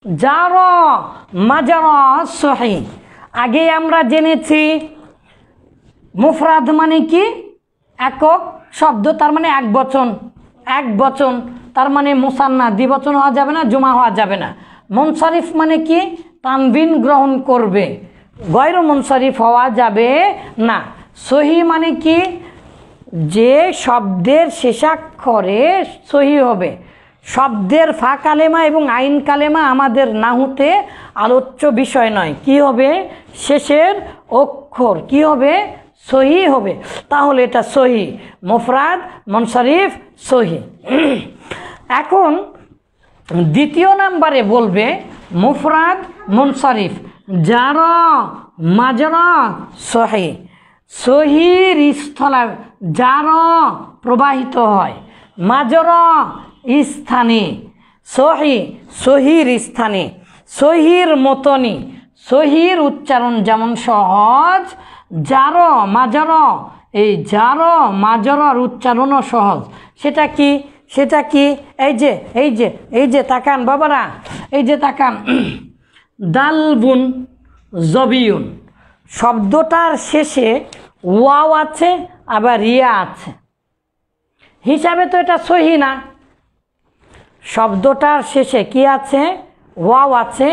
Jar মাজার সহি। আগে আমরা জেনেছি মুফরাদ মানে কি? একক শব্দ, তার মানে এক বচন। এক বচন তার মানে মুসান্না, দ্বিবচন হওয়া যাবে না, জমা হওয়া যাবে না। মুনসারিফ মানে কি? তানবিন গ্রহণ করবে, গয়র মুনসারিফ হওয়া যাবে না। সহি মানে কি? যে শব্দের শেষাক্ষরে সহি হবে। শব্দের ফা কালেমা এবং আইন কালেমা আমাদের নাহুতে আলোচ্য বিষয় নয়। কি হবে? শেষের অক্ষর কি হবে? সহি হবে। তাহলে এটা সহি, মুফরাদ মুনসারিফ সহি। এখন দ্বিতীয় নাম্বারে বলবে মুফরাদ মুনসারিফ। জার মাজর সহি। সহির স্থলে জার প্রবাহিত হয়, মাজর স্থানে, সহি সহির স্থানে, সহির মতনই। সহির উচ্চারণ যেমন সহজ, জার মাজর, এই জার মাজরর উচ্চারণও সহজ। সেটা কি? সেটা কি? এই যে এই যে এই যে তাকান বাবারা, এই যে তাকান, দালবুন জবিউন শব্দটার শেষে ওয়াও আছে, আবার ইয়া আছে, হিসাবে তো এটা সহি না। শব্দটার শেষে কি আছে? ওয়াও আছে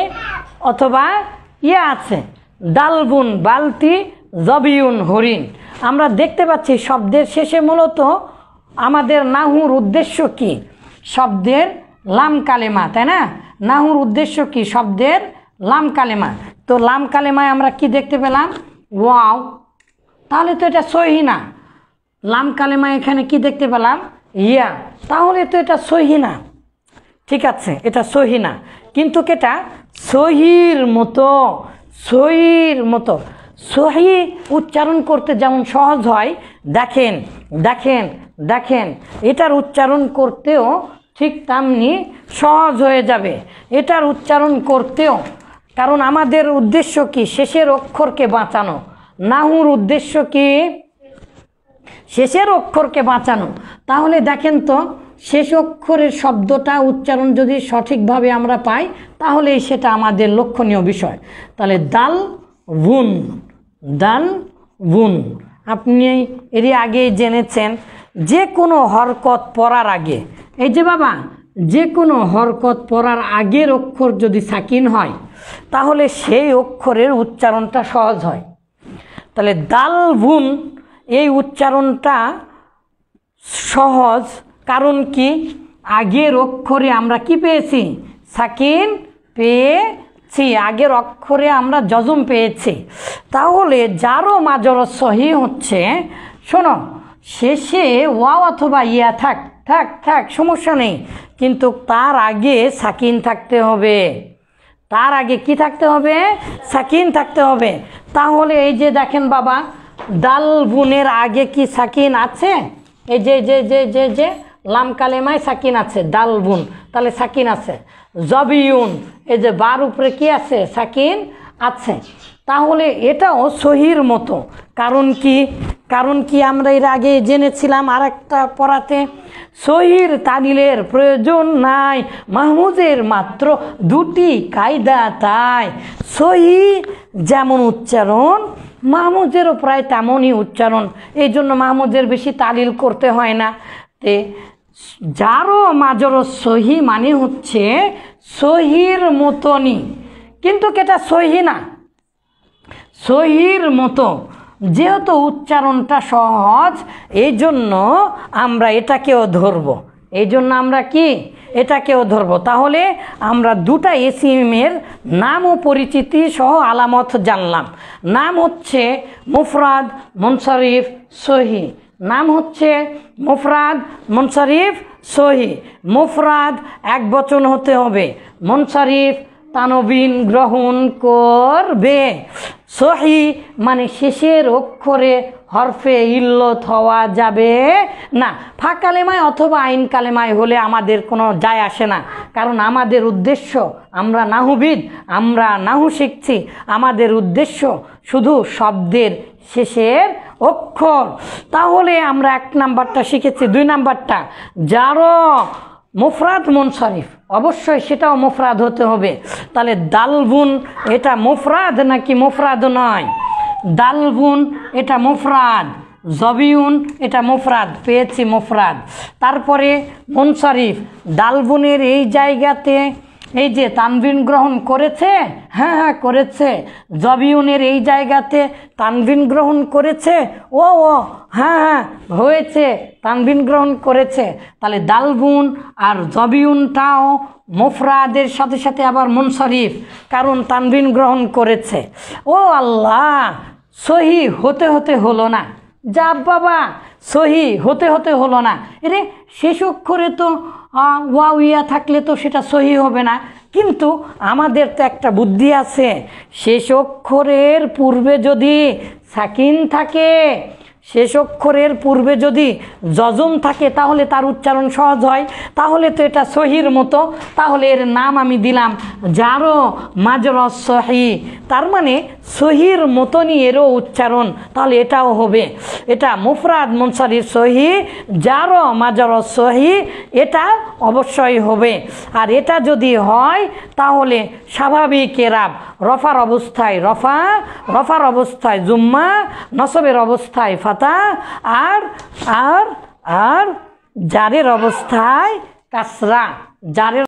অথবা ইয়া আছে। দালবুন বালতি, জবিউন হরিণ। আমরা দেখতে পাচ্ছি শব্দের শেষে মূলত আমাদের নাহুর উদ্দেশ্য কি? শব্দের লাম কালেমা, তাই না? নাহুর উদ্দেশ্য কি? শব্দের লাম কালেমা। তো লাম কালেমায় আমরা কি দেখতে পেলাম? ওয়াও। তাহলে তো এটা সহি না। লাম কালেমা এখানে কি দেখতে পেলাম? ইয়া। তাহলে তো এটা সহি না। ঠিক আছে, এটা সহি না, কিন্তু এটা সহির মতো, সহির মতো। সহি উচ্চারণ করতে যেমন সহজ হয়, দেখেন দেখেন দেখেন, এটার উচ্চারণ করতেও ঠিক তেমনি সহজ হয়ে যাবে। এটার উচ্চারণ করতেও, কারণ আমাদের উদ্দেশ্য কি? শেষের অক্ষরকে বাঁচানো। নাহুর উদ্দেশ্য কি? শেষের অক্ষরকে বাঁচানো। তাহলে দেখেন তো, শেষ অক্ষরের শব্দটা উচ্চারণ যদি সঠিকভাবে আমরা পাই, তাহলে সেটা আমাদের লক্ষণীয় বিষয়। তাহলে দাল বুন, দাল বুন। আপনি এর আগে জেনেছেন যে কোনো হরকত পড়ার আগে, এই যে বাবা, যে কোনো হরকত পড়ার আগের অক্ষর যদি সাকিন হয়, তাহলে সেই অক্ষরের উচ্চারণটা সহজ হয়। তাহলে দাল বুন এই উচ্চারণটা সহজ, কারণ কি? আগের অক্ষরে আমরা কি পেয়েছি? সাকিন পেয়েছি, আগের অক্ষরে আমরা জজম পেয়েছি। তাহলে জারো মাজর সহি হচ্ছে, শোনো, শেষে ওয়াও অথবা ইয়া থাক থাক থাক, সমস্যা নেই, কিন্তু তার আগে সাকিন থাকতে হবে। তার আগে কি থাকতে হবে? সাকিন থাকতে হবে। তাহলে এই যে দেখেন বাবা, দাল বুনের আগে কি সাকিন আছে? এই যে যে যে যে যে লাম কালেমায় সাকিন আছে, দাল বুন, তাহলে সাকিন আছে। জবিউন, এই যে বার উপরে কি আছে? সাকিন আছে। তাহলে এটাও সহির মতো। কারণ কি? কারণ কি আমরা এর আগে জেনেছিলাম আর একটা পড়াতে, সহির তালিলের প্রয়োজন নাই, মাহমুজের মাত্র দুটি কায়দা। তাই সহি যেমন উচ্চারণ, মাহমুজেরও প্রায় তেমনই উচ্চারণ। এই জন্য মাহমুজের বেশি তালিল করতে হয় না। তে জারো মাজর সহি মানে হচ্ছে সহির মতনই, কিন্তু এটা সহি না, সহির মতো। যেহেতু উচ্চারণটা সহজ, এই জন্য আমরা এটাকেও ধরবো। এই জন্য আমরা কি? এটাকেও ধরবো। তাহলে আমরা দুটা ইসিমের নাম ও পরিচিতি সহ আলামত জানলাম। নাম হচ্ছে মুফরাদ মুনসারিফ সহি। নাম হচ্ছে মুফরাদ মুনসারিফ সহি। মুফরাদ এক বচন হতে হবে, মুনসারিফ তানবিন গ্রহণ করবে। সহি মানে শেষের অক্ষরে হরফে ইল্লত হওয়া যাবে না। ফা কালেমায় অথবা আইন কালেমায় হলে আমাদের কোনো যায় আসে না, কারণ আমাদের উদ্দেশ্য, আমরা নাহুবিদ, আমরা নাহু শিখছি, আমাদের উদ্দেশ্য শুধু শব্দের শেষের অক্ষর। তাহলে আমরা এক নাম্বারটা শিখেছি। দুই নাম্বারটা, জারো মুফরাদ মুনসারিফ, অবশ্যই সেটাও মুফরাদ হতে হবে। তাহলে দালবুন এটা মুফরাদ নাকি মুফরাদ নয়? দালবুন এটা মুফরাদ, জবিউন এটা মুফরাদ, পেয়েছি মুফরাদ। তারপরে মুনসারিফ, দালবুনের এই জায়গাতে এই যে তানবিন গ্রহণ করেছে, হ্যাঁ হ্যাঁ করেছে। জবিউনের এই জায়গাতে তানবিন গ্রহণ করেছে, ও হ্যাঁ হ্যাঁ হয়েছে, তানবিন গ্রহণ করেছে। তাহলে দালবুন আর জবিউনটাও মুফরাদের সাথে সাথে আবার মুনসারিফ, কারণ তানবিন গ্রহণ করেছে। ও আল্লাহ, সহি হতে হতে হলো না, যা বাবা সহি হতে হতে হলো না। এরে শেষ অক্ষরে তো ওয়াও ইয়া থাকলে তো সেটা সহি হবে না। কিন্তু আমাদের তো একটা বুদ্ধি আছে, শেষ অক্ষরের পূর্বে যদি সাকিন থাকে, শেষ অক্ষরের পূর্বে যদি জজম থাকে তাহলে তার উচ্চারণ সহজ হয়। তাহলে তো এটা সহির মতো, তাহলে এর নাম আমি দিলাম জারো মাজরস সহি। তার মানে সহির মতনই এরও উচ্চারণ, তাহলে এটাও হবে। এটা মুফরাদ মুনসারিফ সহি, জারো মাজরস সহি, এটা অবশ্যই হবে। আর এটা যদি হয় তাহলে স্বাভাবিক এরাব, রফার অবস্থায় রফা, রফার অবস্থায় জুম্মা, নসবের অবস্থায় ফাতা, আর আর আর জারের অবস্থায় কাসরা, জারের